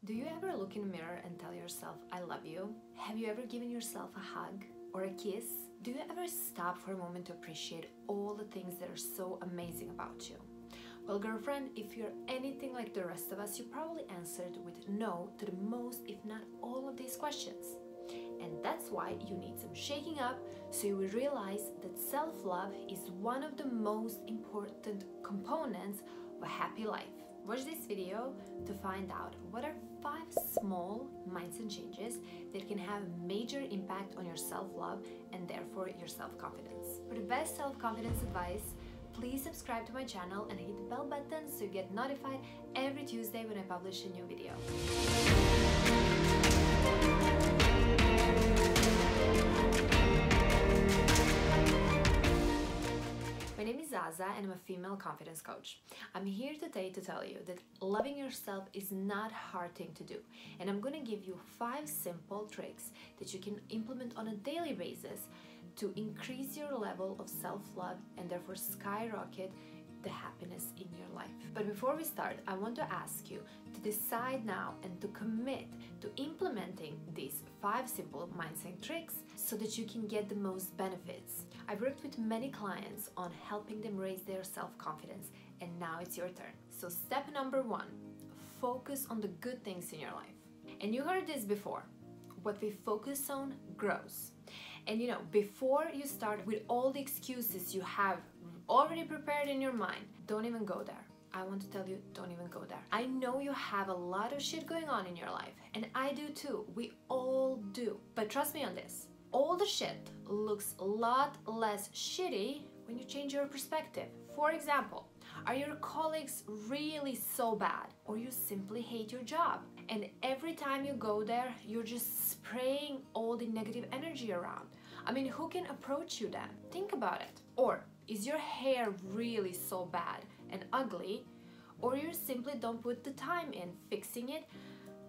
Do you ever look in the mirror and tell yourself, I love you? Have you ever given yourself a hug or a kiss? Do you ever stop for a moment to appreciate all the things that are so amazing about you? Well, girlfriend, if you're anything like the rest of us, you probably answered with no to the most, if not all of these questions. And that's why you need some shaking up so you will realize that self-love is one of the most important components of a happy life. Watch this video to find out what are 5 small mindset changes that can have a major impact on your self-love and therefore your self-confidence. For the best self-confidence advice, please subscribe to my channel and hit the bell button so you get notified every Tuesday when I publish a new video. My name is Aza and I'm a female confidence coach. I'm here today to tell you that loving yourself is not a hard thing to do, and I'm going to give you 5 simple tricks that you can implement on a daily basis to increase your level of self-love and therefore skyrocket the happiness in your life. But before we start, I want to ask you to decide now and to commit to implementing these 5 simple mindset tricks so that you can get the most benefits. I've worked with many clients on helping them raise their self-confidence, and now it's your turn. So step number 1, focus on the good things in your life. And you heard this before, what we focus on grows. And you know, before you start with all the excuses you have already prepared in your mind, don't even go there. I want to tell you, don't even go there. I know you have a lot of shit going on in your life, and I do too. We all do. But trust me on this, all the shit looks a lot less shitty when you change your perspective. For example, are your colleagues really so bad, or you simply hate your job? And every time you go there, you're just spraying all the negative energy around. I mean, who can approach you then? Think about it. Or is your hair really so bad and ugly, or you simply don't put the time in fixing it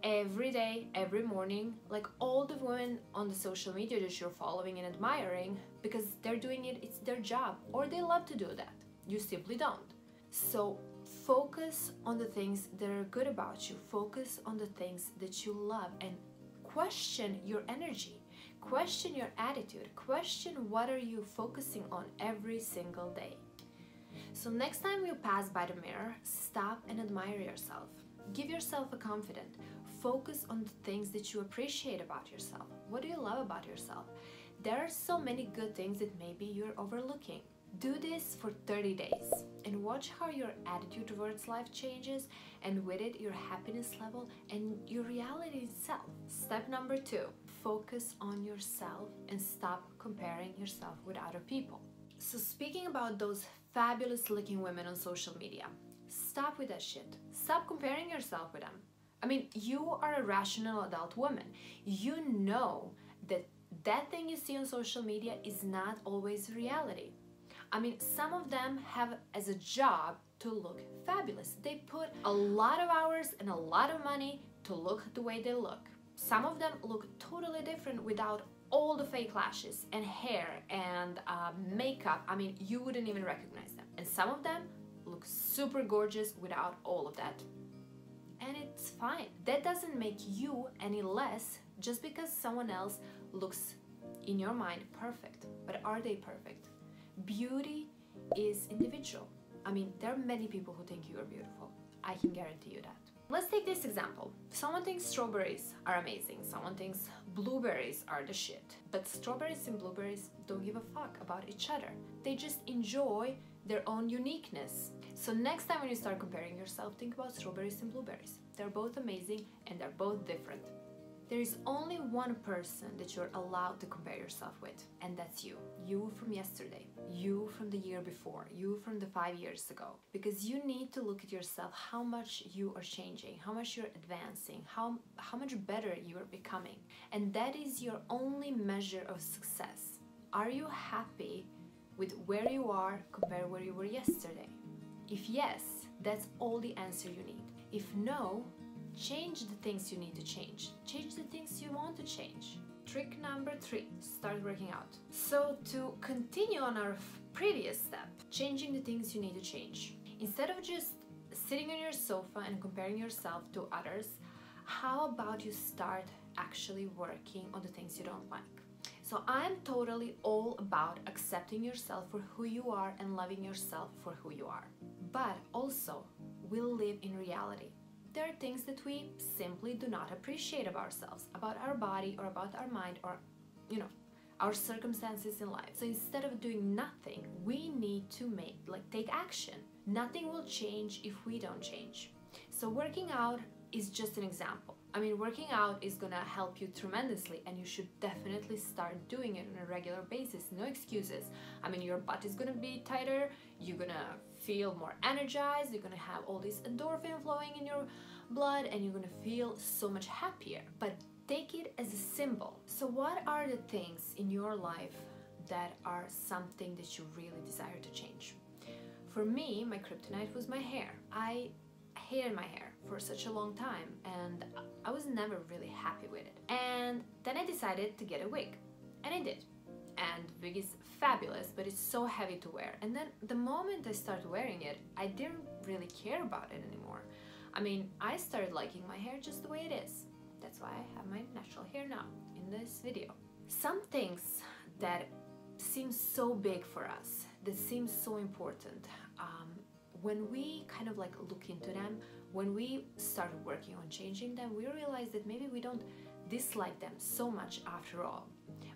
every day, every morning, like all the women on the social media that you're following and admiring, because they're doing it, it's their job, or they love to do that. You simply don't. So focus on the things that are good about you. Focus on the things that you love and question your energy. Question your attitude. Question what are you focusing on every single day. So next time you pass by the mirror, stop and admire yourself. Give yourself a confidence. Focus on the things that you appreciate about yourself. What do you love about yourself? There are so many good things that maybe you're overlooking. Do this for 30 days and watch how your attitude towards life changes, and with it your happiness level and your reality itself. Step number 2, focus on yourself and stop comparing yourself with other people. So speaking about those fabulous looking women on social media, stop with that shit. Stop comparing yourself with them. I mean, you are a rational adult woman. You know that that thing you see on social media is not always reality. I mean, some of them have as a job to look fabulous. They put a lot of hours and a lot of money to look the way they look. Some of them look totally different without all the fake lashes and hair and makeup. I mean, you wouldn't even recognize them. And some of them look super gorgeous without all of that. And it's fine. That doesn't make you any less just because someone else looks, in your mind, perfect. But are they perfect? Beauty is individual. I mean, there are many people who think you are beautiful. I can guarantee you that. Let's take this example. Someone thinks strawberries are amazing. Someone thinks blueberries are the shit. But strawberries and blueberries don't give a fuck about each other. They just enjoy their own uniqueness. So next time when you start comparing yourself, think about strawberries and blueberries. They're both amazing and they're both different. There is only one person that you're allowed to compare yourself with, and that's you. You from yesterday, you from the year before, you from the 5 years ago. Because you need to look at yourself, how much you are changing, how much you're advancing, how much better you are becoming. And that is your only measure of success. Are you happy with where you are compared to where you were yesterday? If yes, that's all the answer you need. If no, change the things you need to change. Change the things you want to change. Trick number 3, start working out. So to continue on our previous step, changing the things you need to change. Instead of just sitting on your sofa and comparing yourself to others, how about you start actually working on the things you don't like? So I'm totally all about accepting yourself for who you are and loving yourself for who you are. But also, we live in reality. There are things that we simply do not appreciate of ourselves, about our body or about our mind or, our circumstances in life. So instead of doing nothing, we need to take action. Nothing will change if we don't change. So working out is just an example. I mean, working out is gonna help you tremendously, and you should definitely start doing it on a regular basis. No excuses. I mean, your butt is gonna be tighter, you're gonna feel more energized, you're gonna have all this endorphin flowing in your blood, and you're gonna feel so much happier. But take it as a symbol. So what are the things in your life that are something that you really desire to change? For me, my kryptonite was my hair. I hated my hair for such a long time, and I was never really happy with it. And then I decided to get a wig, and I did. And wig is fabulous, but it's so heavy to wear. And then the moment I started wearing it, I didn't really care about it anymore. I mean, I started liking my hair just the way it is. That's why I have my natural hair now in this video. Some things that seem so big for us, that seem so important, when we kind of look into them, when we start working on changing them, we realize that maybe we don't dislike them so much after all.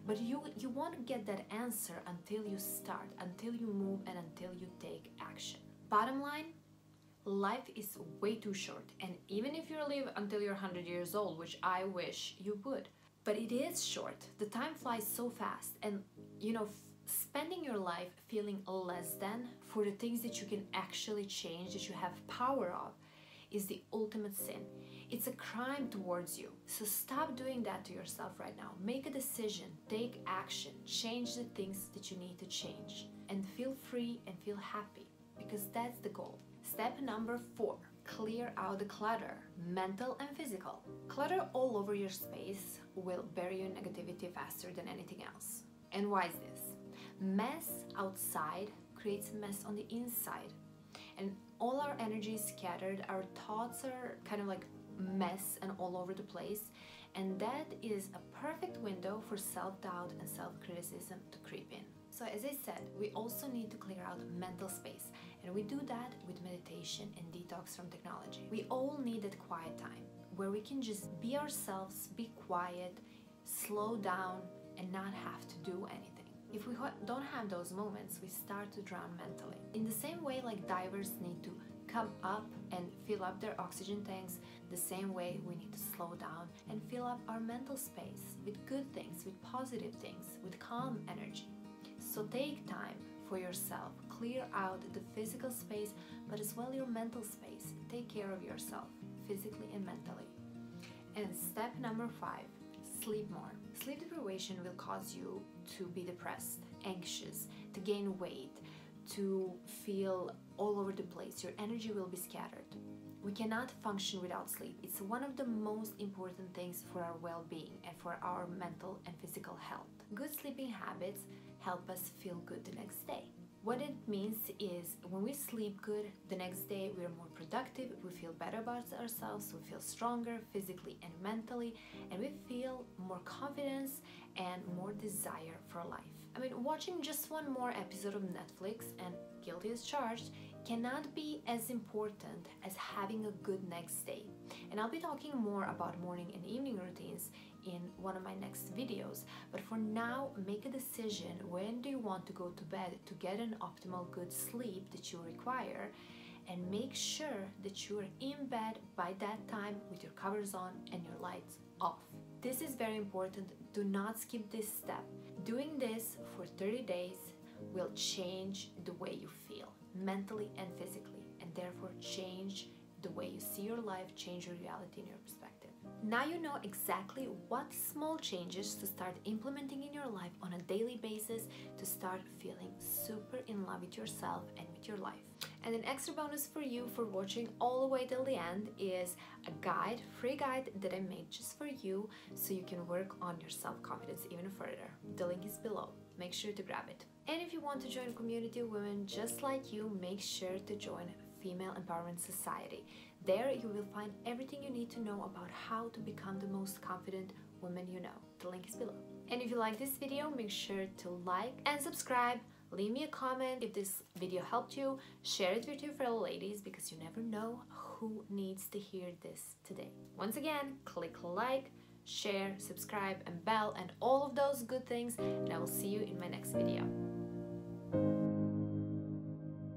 But you won't get that answer until you start, until you move, and until you take action. Bottom line, life is way too short, and even if you live until you're 100 years old, which I wish you would, but it is short. The time flies so fast, and spending your life feeling less than for the things that you can actually change, that you have power of, is the ultimate sin. It's a crime towards you. So stop doing that to yourself right now. Make a decision, take action, change the things that you need to change, and feel free and feel happy, because that's the goal. Step number 4, clear out the clutter, mental and physical. Clutter all over your space will bury your negativity faster than anything else. And why is this? Mess outside creates mess on the inside. And all our energy is scattered, our thoughts are kind of like mess and all over the place. And that is a perfect window for self-doubt and self-criticism to creep in. So as I said, we also need to clear out mental space. And we do that with meditation and detox from technology. We all need that quiet time where we can just be ourselves, be quiet, slow down, and not have to do anything. If we don't have those moments, we start to drown mentally. In the same way like divers need to come up and fill up their oxygen tanks, the same way we need to slow down and fill up our mental space with good things, with positive things, with calm energy. So take time for yourself, clear out the physical space, but as well your mental space. Take care of yourself, physically and mentally. And step number 5, sleep more. Sleep deprivation will cause you to be depressed, anxious, to gain weight, to feel all over the place. Your energy will be scattered. We cannot function without sleep. It's one of the most important things for our well-being and for our mental and physical health. Good sleeping habits help us feel good the next day. What it means is when we sleep good, the next day we are more productive, we feel better about ourselves, we feel stronger physically and mentally, and we feel more confidence and more desire for life. I mean, watching just one more episode of Netflix and guilty as charged cannot be as important as having a good next day. And I'll be talking more about morning and evening routines in one of my next videos. But for now, make a decision when do you want to go to bed to get an optimal good sleep that you require, and make sure that you're in bed by that time with your covers on and your lights off. This is very important. Do not skip this step. Doing this for 30 days will change the way you feel mentally and physically, and therefore change the way you see your life, change your reality and your perspective. Now you know exactly what small changes to start implementing in your life on a daily basis to start feeling super in love with yourself and with your life. And an extra bonus for you for watching all the way till the end is a guide, free guide that I made just for you so you can work on your self-confidence even further. The link is below. Make sure to grab it. And if you want to join a community of women just like you, make sure to join Female Empowerment Society. There you will find everything you need to know about how to become the most confident woman you know. The link is below. And if you like this video, make sure to like and subscribe. Leave me a comment if this video helped you. Share it with your fellow ladies because you never know who needs to hear this today. Once again, click like, share, subscribe, and bell, and all of those good things, and I will see you in my next video.